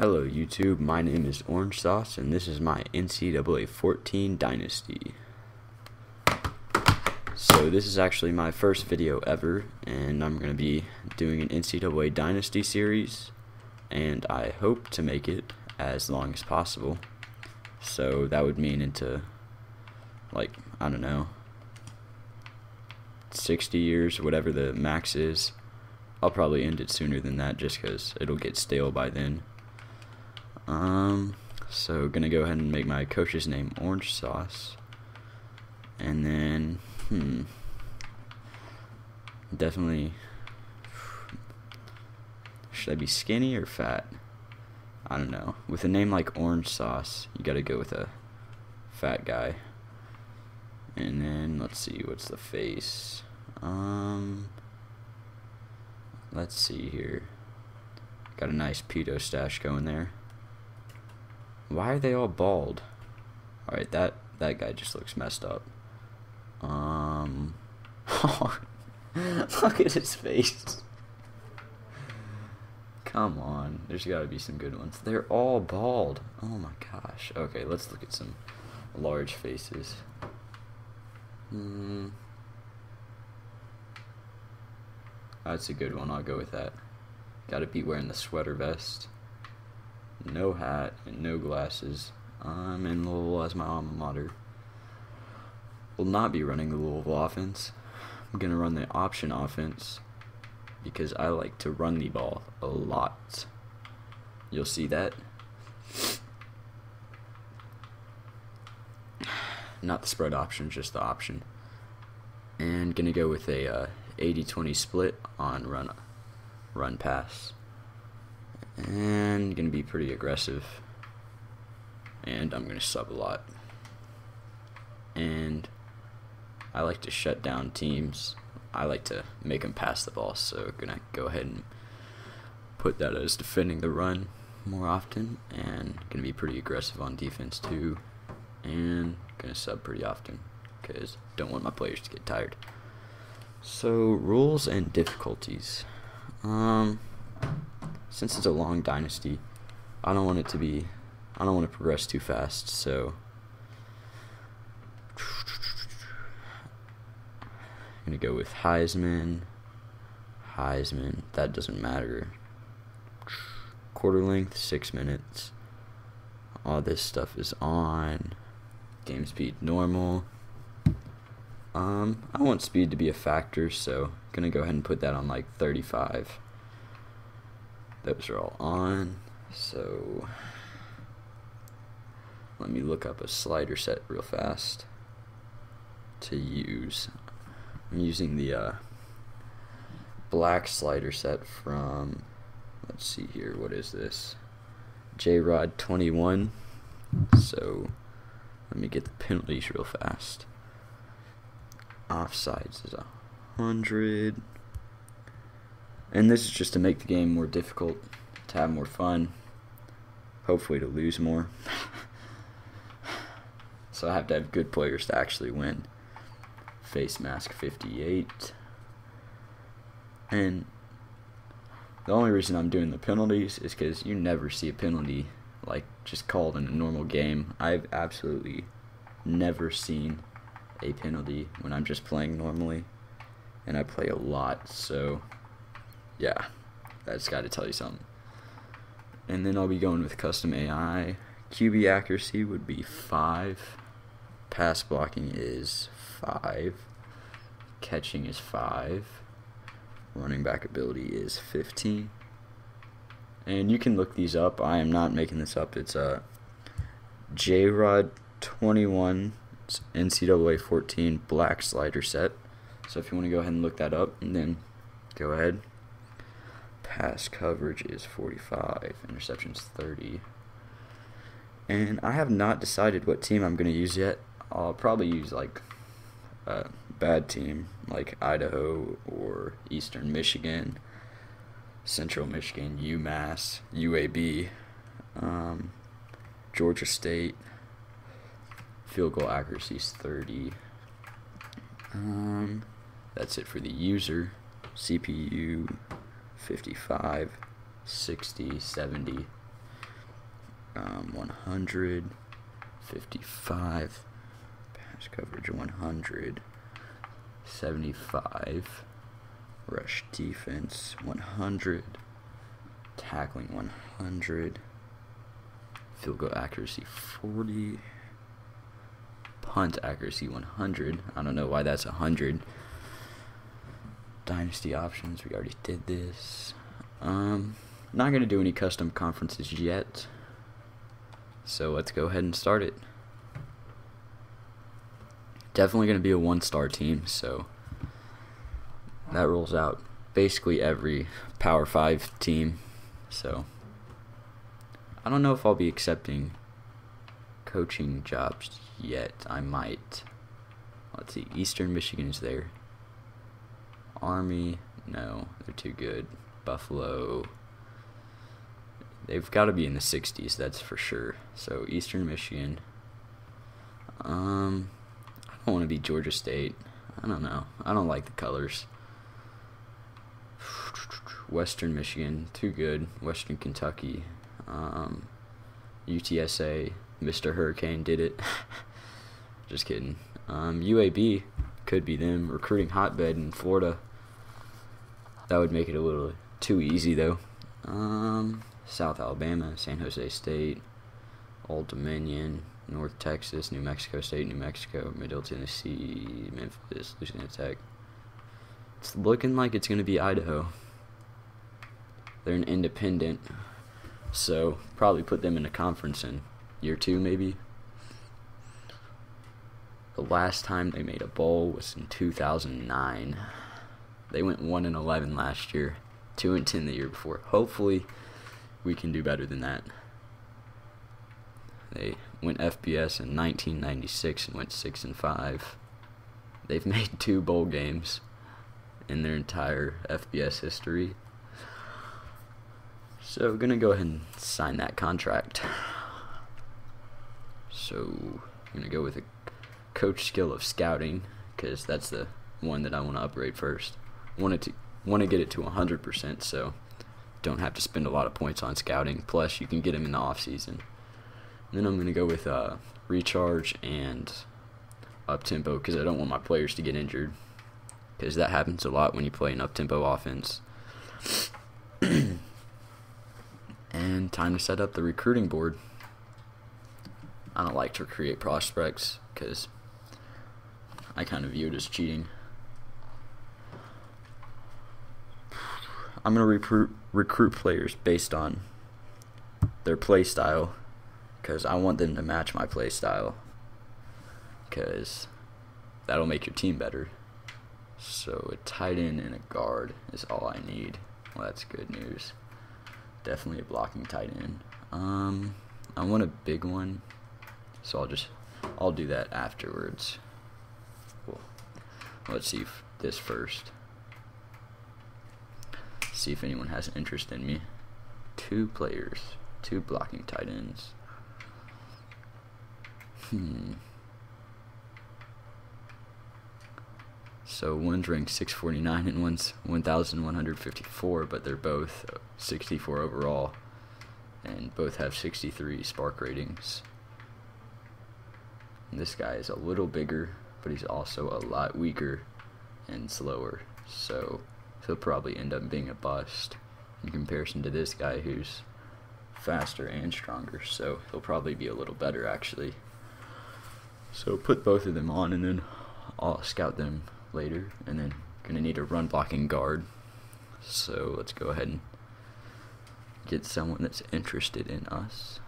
Hello YouTube, my name is Orange Sauce and this is my NCAA 14 Dynasty. So this is actually my first video ever and I'm going to be doing an NCAA Dynasty series and I hope to make it as long as possible. So that would mean into like, I don't know, 60 years, whatever the max is. I'll probably end it sooner than that just because it'll get stale by then. So gonna go ahead and make my coach's name Orange Sauce, and then definitely, should I be skinny or fat? I don't know. With a name like Orange Sauce, you gotta go with a fat guy. And then let's see, what's the face? Let's see here. Got a nice pedo stash going there. Why are they all bald? Alright, that guy just looks messed up. Look at his face. Come on, there's gotta be some good ones. They're all bald. Oh my gosh. Okay, let's look at some large faces. That's a good one, I'll go with that. Gotta be wearing the sweater vest. No hat and no glasses. I'm in Louisville as my alma mater. Will not be running the Louisville offense. I'm gonna run the option offense because I like to run the ball a lot. You'll see that. Not the spread option, just the option. And gonna go with a 80-20 split on run pass. And gonna be pretty aggressive. And I'm gonna sub a lot. And I like to shut down teams. I like to make them pass the ball, so gonna go ahead and put that as defending the run more often, and gonna be pretty aggressive on defense too, and gonna sub pretty often because don't want my players to get tired. So rules and difficulties. Since it's a long dynasty, I don't want to progress too fast, so I'm gonna go with Heisman, that doesn't matter. Quarter length, 6 minutes. All this stuff is on. Game speed, normal. I want speed to be a factor, so gonna go ahead and put that on like 35. Those are all on, so let me look up a slider set real fast to use. I'm using the black slider set from, let's see here, what is this? J-Rod 21. So let me get the penalties real fast. Offsides is 100. And this is just to make the game more difficult, to have more fun, hopefully to lose more. So I have to have good players to actually win. Face mask 58. And the only reason I'm doing the penalties is because you never see a penalty like just called in a normal game. I've absolutely never seen a penalty when I'm just playing normally, and I play a lot, so yeah, that's got to tell you something. And then I'll be going with custom AI. QB accuracy would be 5. Pass blocking is 5. Catching is 5. Running back ability is 15. And you can look these up. I am not making this up. It's a J-Rod 21 NCAA 14 black slider set. So if you want to go ahead and look that up, and then go ahead. Pass coverage is 45. Interceptions 30. And I have not decided what team I'm going to use yet. I'll probably use like a bad team like Idaho or Eastern Michigan, Central Michigan, UMass, UAB, Georgia State. Field goal accuracy is 30. That's it for the user. CPU 55, 60, 70. 100, 55, pass coverage 100, 75, rush defense 100, tackling 100, field goal accuracy 40, punt accuracy 100. I don't know why that's 100. Dynasty options, we already did this. Not going to do any custom conferences yet, so let's go ahead and start it. Definitely going to be a 1-star team, so that rolls out basically every Power 5 team. So I don't know if I'll be accepting coaching jobs yet. I might. Let's see, Eastern Michigan's there. Army, no, they're too good. Buffalo, they've got to be in the 60s, that's for sure. So Eastern Michigan. I don't want to be Georgia State. I don't know. I don't like the colors. Western Michigan, too good. Western Kentucky. UTSA, Mr. Hurricane did it. Just kidding. UAB, could be them. Recruiting hotbed in Florida. That would make it a little too easy, though. South Alabama, San Jose State, Old Dominion, North Texas, New Mexico State, New Mexico, Middle Tennessee, Memphis, Louisiana Tech. It's looking like it's going to be Idaho. They're an independent, so probably put them in a conference in year 2, maybe. The last time they made a bowl was in 2009. They went 1-11 last year, 2-10 the year before. Hopefully, we can do better than that. They went FBS in 1996 and went 6-5. They've made 2 bowl games in their entire FBS history. So, gonna go ahead and sign that contract. So, I'm gonna go with a coach skill of scouting, because that's the one that I want to upgrade first. Want to get it to 100%, so don't have to spend a lot of points on scouting. Plus, you can get them in the off season. Then I'm gonna go with recharge and up tempo, because I don't want my players to get injured, because that happens a lot when you play an up tempo offense. And time to set up the recruiting board. I don't like to create prospects because I kind of view it as cheating. I'm going to recruit players based on their play style, because I want them to match my play style, because that'll make your team better. So a tight end and a guard is all I need. Well, that's good news. Definitely a blocking tight end. I want a big one, so I'll do that afterwards. Cool. Let's see this first. See if anyone has an interest in me. 2 players, 2 blocking tight ends. So one's ranked 649 and one's 1,154, but they're both 64 overall, and both have 63 spark ratings. And this guy is a little bigger, but he's also a lot weaker and slower, so he'll probably end up being a bust in comparison to this guy who's faster and stronger, so he'll probably be a little better actually. So put both of them on, and then I'll scout them later, and then gonna need a run blocking guard. So let's go ahead and get someone that's interested in us.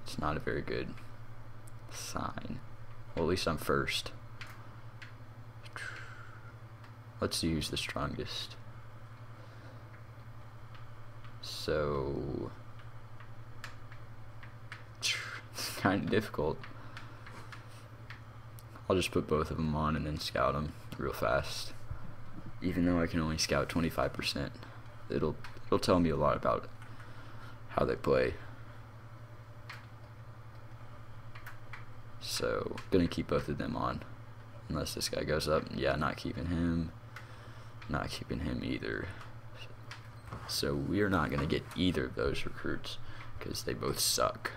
It's not a very good sign. Well, at least I'm first. Let's use the strongest. So it's kind of difficult. I'll just put both of them on and then scout them real fast. Even though I can only scout 25%, it'll tell me a lot about how they play. So, gonna keep both of them on. Unless this guy goes up. Yeah, not keeping him. Not keeping him either. So we are not gonna get either of those recruits, because they both suck.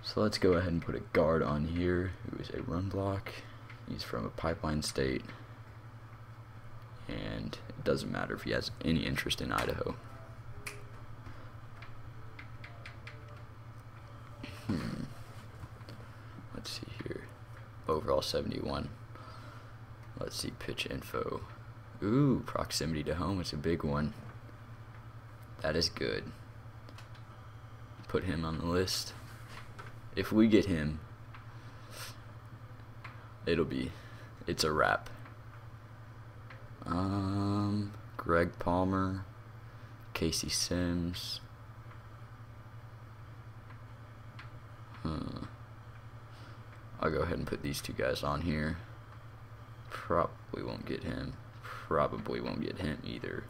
So let's go ahead and put a guard on here who is a run block. He's from a pipeline state, and it doesn't matter if he has any interest in Idaho. Let's see here. Overall 71. Let's see pitch info. Ooh, proximity to home is a big one. That is good. Put him on the list. If we get him, it's a wrap. Greg Palmer, Casey Sims. I'll go ahead and put these two guys on here. Probably won't get him. Probably won't get him either.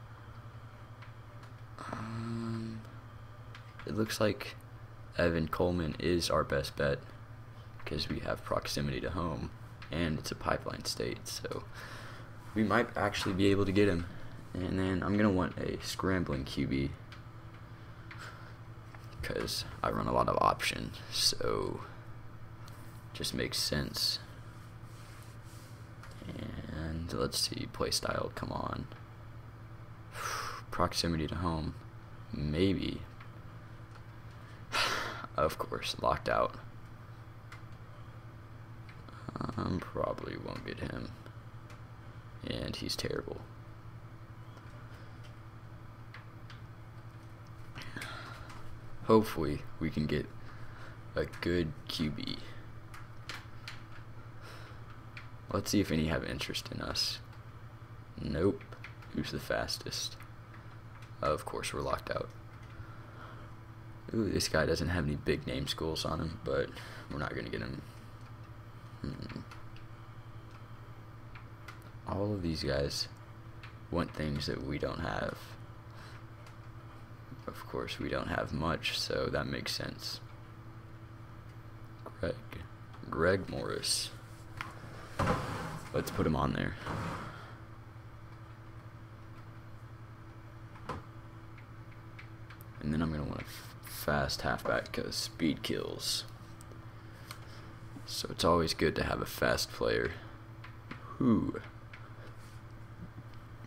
It looks like Evan Coleman is our best bet because we have proximity to home and it's a pipeline state, so we might actually be able to get him. And then I'm going to want a scrambling QB because I run a lot of options, so just makes sense. And let's see, play style, come on. Proximity to home, maybe. Of course, locked out. Probably won't get him. And he's terrible. Hopefully, we can get a good QB. Let's see if any have interest in us. Nope. Who's the fastest? Of course, we're locked out. Ooh, this guy doesn't have any big name schools on him, but we're not going to get him. All of these guys want things that we don't have. Of course, we don't have much, so that makes sense. Greg Morris. Let's put him on there. And then I'm going to want a fast halfback because speed kills. So it's always good to have a fast player. Who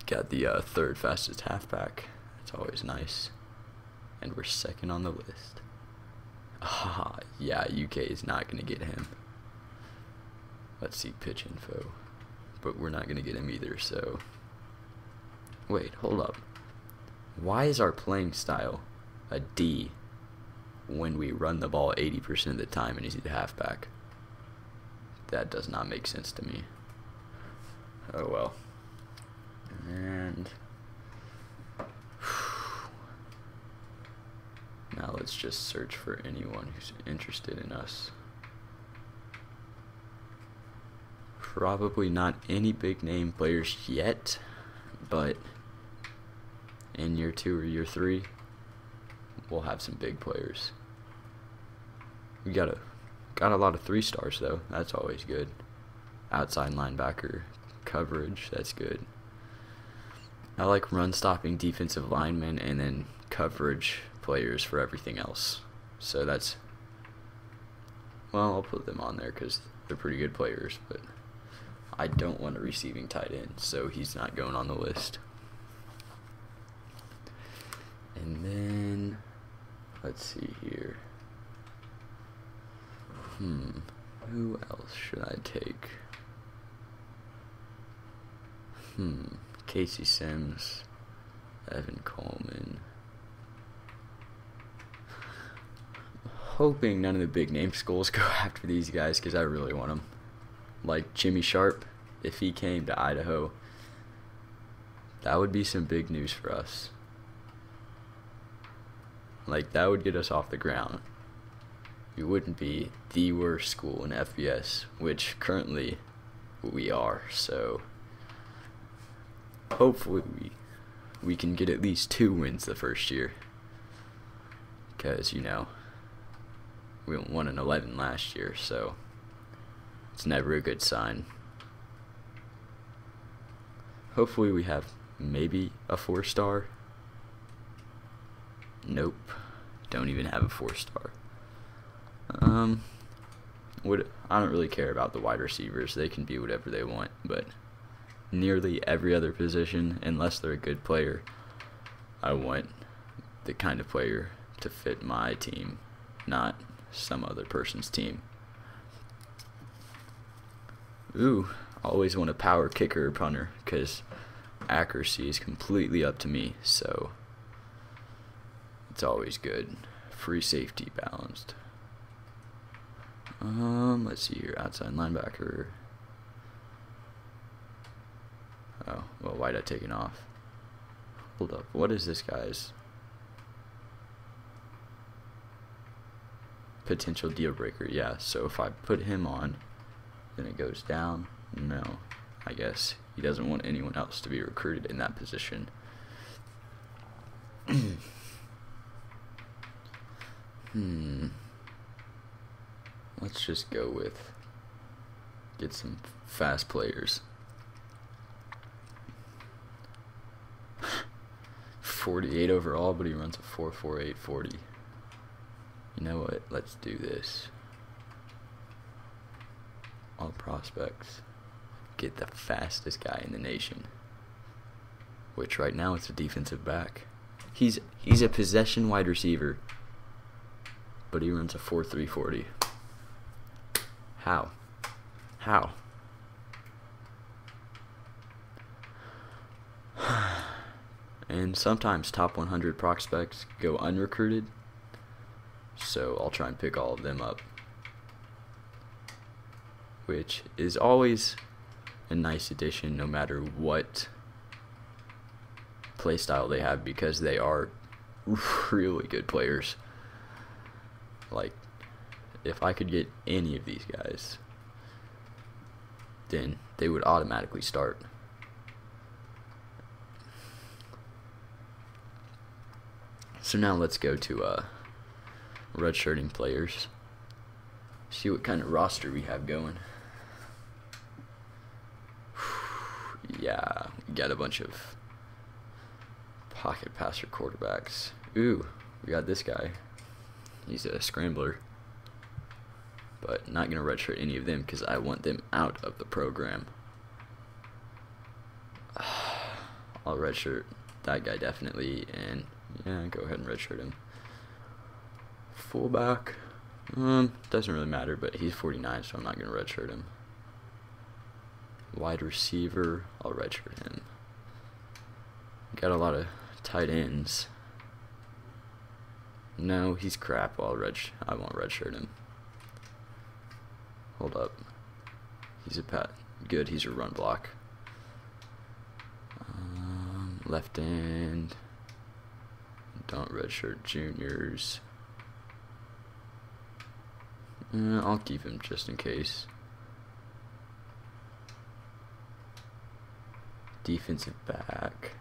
got the third fastest halfback. It's always nice. And we're second on the list. Yeah, UK is not going to get him. Let's see pitch info. But we're not going to get him either, so. Wait, hold up. Why is our playing style a D when we run the ball 80% of the time and he's the halfback? That does not make sense to me. Oh well. And now let's just search for anyone who's interested in us. Probably not any big name players yet, but in year 2 or year 3, we'll have some big players. We got a lot of 3 stars though. That's always good. Outside linebacker coverage, that's good. I like run stopping defensive linemen and then coverage players for everything else. So that's, well, I'll put them on there because they're pretty good players, but I don't want a receiving tight end, so he's not going on the list. And then, let's see here. Who else should I take? Casey Sims, Evan Coleman. Hoping none of the big name schools go after these guys because I really want them. Like Jimmy Sharp, if he came to Idaho, that would be some big news for us. Like, that would get us off the ground. We wouldn't be the worst school in FBS, which currently we are, so hopefully we can get at least 2 wins the first year. Because, you know, we won an 11 last year, so it's never a good sign. Hopefully we have maybe a 4-star. Nope. don't even have a 4-star. I don't really care about the wide receivers. They can be whatever they want, but nearly every other position, unless they're a good player, I want the kind of player to fit my team, not some other person's team. Ooh, I always want a power kicker or punter, because accuracy is completely up to me, so it's always good. Free safety balanced. Let's see here. Outside linebacker. Oh, well, why'd I take it off? Hold up. What is this guy's potential deal breaker? Yeah, so if I put him on, then it goes down. No, I guess he doesn't want anyone else to be recruited in that position. Let's just go with get some fast players. 48 overall, but he runs a 4.48 40. You know what? Let's do this. All prospects. Get the fastest guy in the nation. Which right now it's a defensive back. He's a possession wide receiver, but he runs a 4.3 40. How? And sometimes top 100 prospects go unrecruited, so I'll try and pick all of them up, which is always a nice addition no matter what play style they have, because they are really good players. Like, if I could get any of these guys, then they would automatically start. So now let's go to redshirting players. See what kind of roster we have going. Yeah, we got a bunch of pocket passer quarterbacks. Ooh, we got this guy. He's a scrambler. But not going to redshirt any of them because I want them out of the program. I'll redshirt that guy definitely, and yeah, go ahead and redshirt him. Fullback, doesn't really matter, but he's 49, so I'm not going to redshirt him. Wide receiver, I'll redshirt him. Got a lot of tight ends. No, he's crap. I won't redshirt him. Hold up. He's a good. He's a run block. Left end. Don't redshirt juniors. I'll keep him just in case. Defensive back.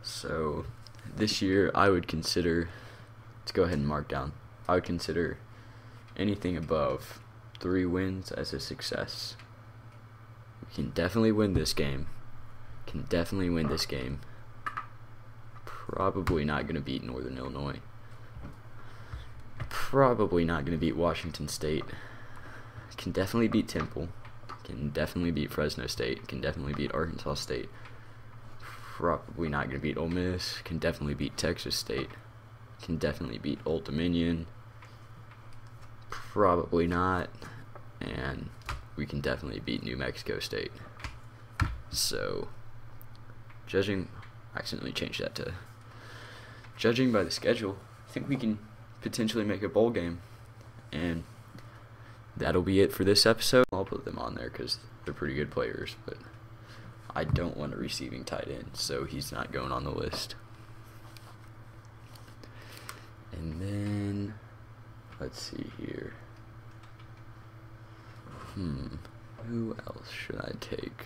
So this year I would consider, let's go ahead and mark down, I would consider anything above 3 wins as a success. We can definitely win this game. Probably not going to beat Northern Illinois. Probably not going to beat Washington State. Can definitely beat Temple. Can definitely beat Fresno State. Can definitely beat Arkansas State. Probably not going to beat Ole Miss. Can definitely beat Texas State. Can definitely beat Old Dominion. Probably not. And we can definitely beat New Mexico State. So, I accidentally changed that to judging by the schedule, I think we can potentially make a bowl game. And that'll be it for this episode. I'll put them on there because they're pretty good players, but I don't want a receiving tight end, so he's not going on the list. And then, let's see here. Who else should I take?